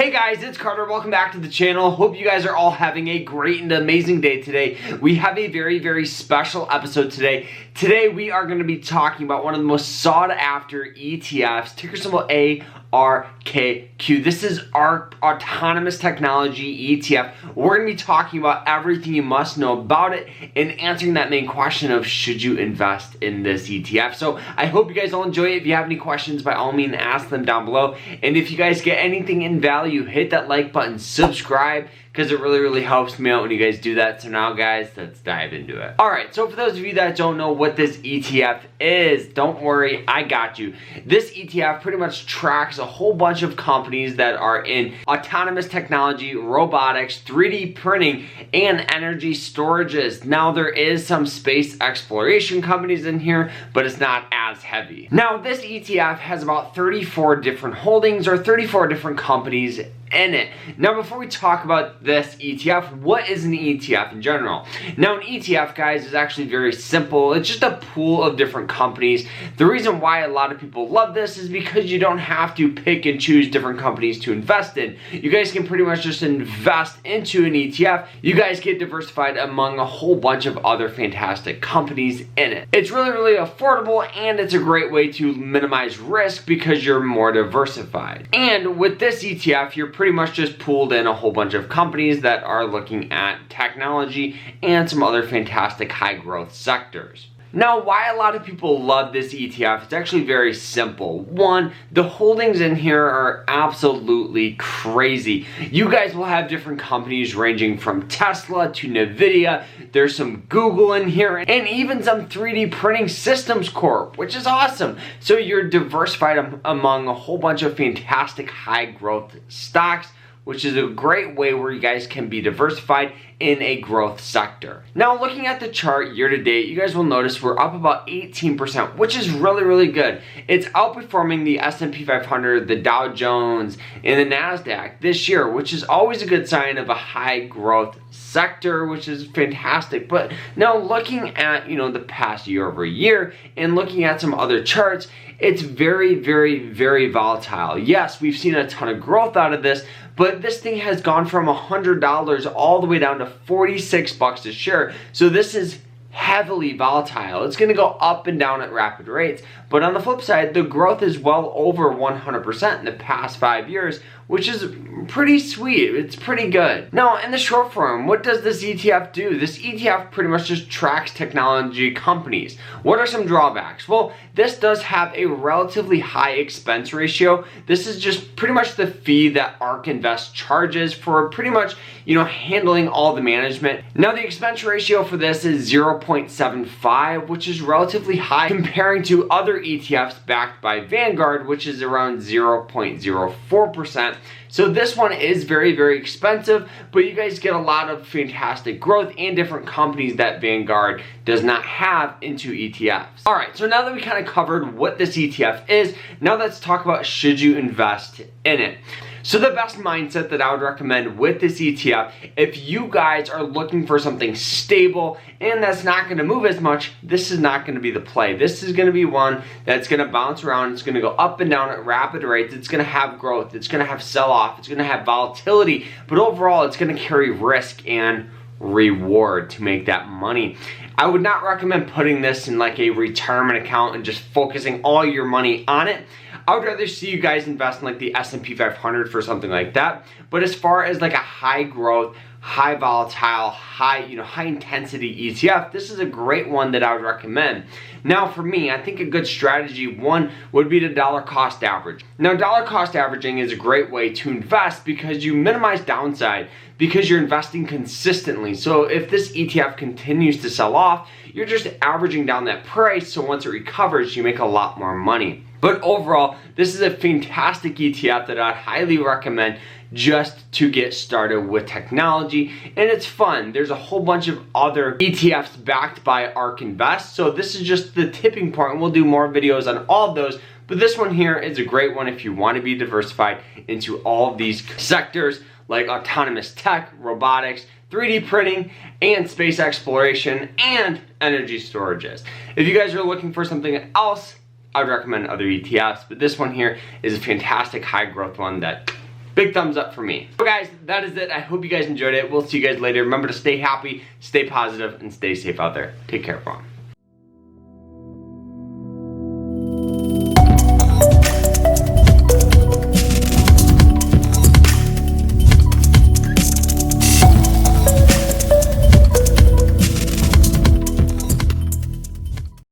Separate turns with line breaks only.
Hey guys, it's Carter. Welcome back to the channel. Hope you guys are all having a great and amazing day today. We have a very special episode today. Today we are going to be talking about one of the most sought after ETFs, ticker symbol ARKQ. This is ARK Autonomous Technology ETF. We're going to be talking about everything you must know about it and answering that main question of should you invest in this ETF. So I hope you guys all enjoy it. If you have any questions, by all means ask them down below. And if you guys get anything in value, hit that like button, subscribe, because it really helps me out when you guys do that. So now guys, let's dive into it. Alright, so for those of you that don't know what this ETF is, don't worry, I got you. This ETF pretty much tracks a whole bunch of companies that are in autonomous technology, robotics, 3D printing, and energy storages. Now there is some space exploration companies in here, but it's not as heavy. Now this ETF has about 34 different holdings or 34 different companies in it. Now before we talk about this ETF, what is an ETF in general? Now an ETF, guys, is actually very simple. It's just a pool of different companies. The reason why a lot of people love this is because you don't have to pick and choose different companies to invest in. You guys can pretty much just invest into an ETF. You guys get diversified among a whole bunch of other fantastic companies in it. It's really affordable, and it's a great way to minimize risk because you're more diversified. And with this ETF, you're pretty much just pooled in a whole bunch of companies that are looking at technology and some other fantastic high growth sectors. Now, why a lot of people love this ETF, it's actually very simple. One, the holdings in here are absolutely crazy. You guys will have different companies ranging from Tesla to Nvidia. There's some Google in here, and even some 3D printing systems corp, which is awesome. So you're diversified among a whole bunch of fantastic high growth stocks, which is a great way where you guys can be diversified in a growth sector. Now looking at the chart year to date, you guys will notice we're up about 18%, which is really good. It's outperforming the S&P 500, the Dow Jones, and the NASDAQ this year, which is always a good sign of a high growth sector, which is fantastic. But now looking at, the past year over year and looking at some other charts, it's very volatile. Yes, we've seen a ton of growth out of this, but this thing has gone from $100 all the way down to 46 bucks a share. So this is heavily volatile. It's going to go up and down at rapid rates. But on the flip side, the growth is well over 100% in the past 5 years, which is pretty sweet. It's pretty good. Now, in the short form, what does this ETF do? This ETF pretty much just tracks technology companies. What are some drawbacks? Well, this does have a relatively high expense ratio. This is just pretty much the fee that ARK Invest charges for pretty much, handling all the management. Now, the expense ratio for this is 0.75, which is relatively high comparing to other ETFs backed by Vanguard, which is around 0.04%. So this one is very expensive, but you guys get a lot of fantastic growth and different companies that Vanguard does not have into ETFs. Alright, so now that we kind of covered what this ETF is, now let's talk about should you invest in it. So the best mindset that I would recommend with this ETF, if you guys are looking for something stable and that's not going to move as much, this is not going to be the play. This is going to be one that's going to bounce around. It's going to go up and down at rapid rates. It's going to have growth. It's going to have sell-off. It's going to have volatility. But overall, it's going to carry risk and reward to make that money. I would not recommend putting this in like a retirement account and just focusing all your money on it. I would rather see you guys invest in like the S&P 500 for something like that. But as far as like a high growth, high volatile, high intensity ETF, this is a great one that I would recommend. Now for me, I think a good strategy, one, would be to dollar cost average. Now dollar cost averaging is a great way to invest because you minimize downside because you're investing consistently. So if this ETF continues to sell off, you're just averaging down that price, so once it recovers, you make a lot more money. But overall, this is a fantastic ETF that I'd highly recommend just to get started with technology, and it's fun. There's a whole bunch of other ETFs backed by ARK Invest, so this is just the tipping point, and we'll do more videos on all of those, but this one here is a great one if you want to be diversified into all of these sectors like autonomous tech, robotics, 3D printing, and space exploration, and energy storages. If you guys are looking for something else, I would recommend other ETFs, but this one here is a fantastic high growth one that big thumbs up for me. So guys, that is it. I hope you guys enjoyed it. We'll see you guys later. Remember to stay happy, stay positive, and stay safe out there. Take care, everyone.